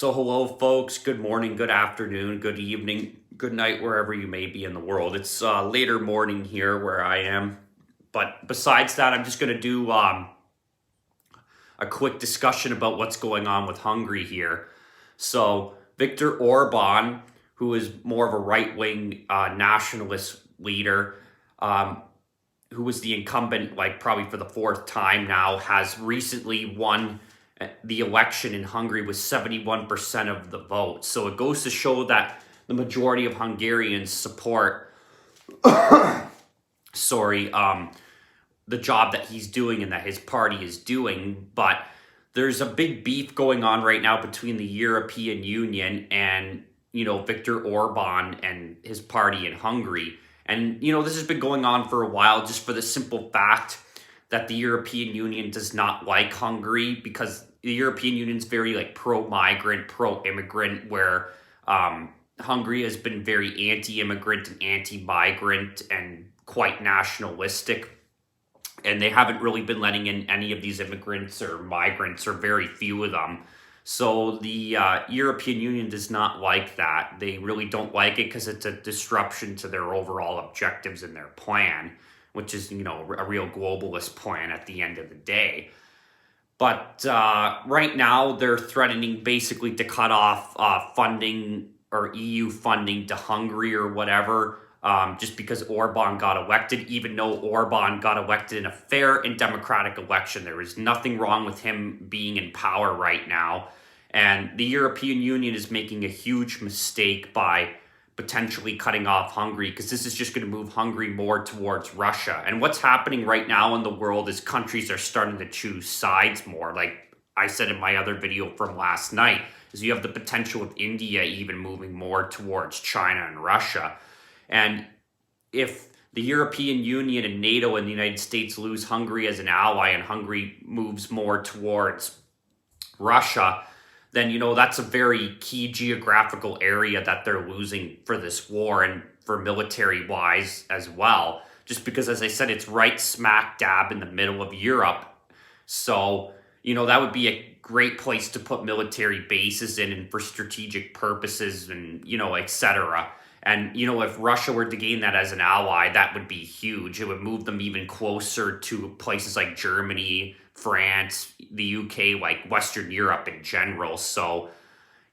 So hello folks, good morning, good afternoon, good evening, good night, wherever you may be in the world. It's later morning here where I am. But besides that, I'm just going to do a quick discussion about what's going on with Hungary here. So Viktor Orban, who is more of a right-wing nationalist leader, who was the incumbent like probably for the fourth time now, has recently won the election in Hungary with 71% of the vote. So it goes to show that the majority of Hungarians support the job that he's doing and that his party is doing. But there's a big beef going on right now between the European Union and, Viktor Orban and his party in Hungary. And, this has been going on for a while just for the simple fact that the European Union does not like Hungary, because the European Union is very pro-migrant, pro-immigrant, where Hungary has been very anti-immigrant and anti-migrant and quite nationalistic. And they haven't really been letting in any of these immigrants or migrants, or very few of them. So the European Union does not like that. They really don't like it because it's a disruption to their overall objectives and their plan, which is, a real globalist plan at the end of the day. But right now they're threatening basically to cut off funding or EU funding to Hungary or whatever, just because Orban got elected, even though Orban got elected in a fair and democratic election. There is nothing wrong with him being in power right now. And the European Union is making a huge mistake by potentially cutting off Hungary, because this is just going to move Hungary more towards Russia. And what's happening right now in the world is countries are starting to choose sides more. Like I said in my other video from last night, is you have the potential of India even moving more towards China and Russia. And if the European Union and NATO and the United States lose Hungary as an ally, and Hungary moves more towards Russia, then, that's a very key geographical area that they're losing for this war, and for military-wise as well. Just because, as I said, it's right smack dab in the middle of Europe. So, that would be a great place to put military bases in and for strategic purposes and, etc. And, if Russia were to gain that as an ally, that would be huge. It would move them even closer to places like Germany, France, the UK, like Western Europe in general. So,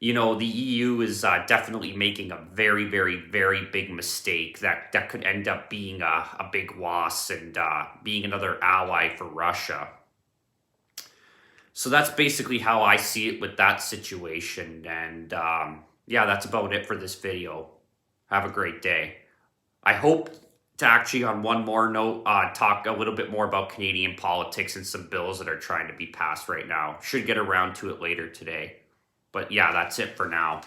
the EU is definitely making a very, very, very big mistake that could end up being a big loss and being another ally for Russia. So that's basically how I see it with that situation. And yeah, that's about it for this video. Have a great day. I hope to actually, on one more note, talk a little bit more about Canadian politics and some bills that are trying to be passed right now. Should get around to it later today. But yeah, that's it for now.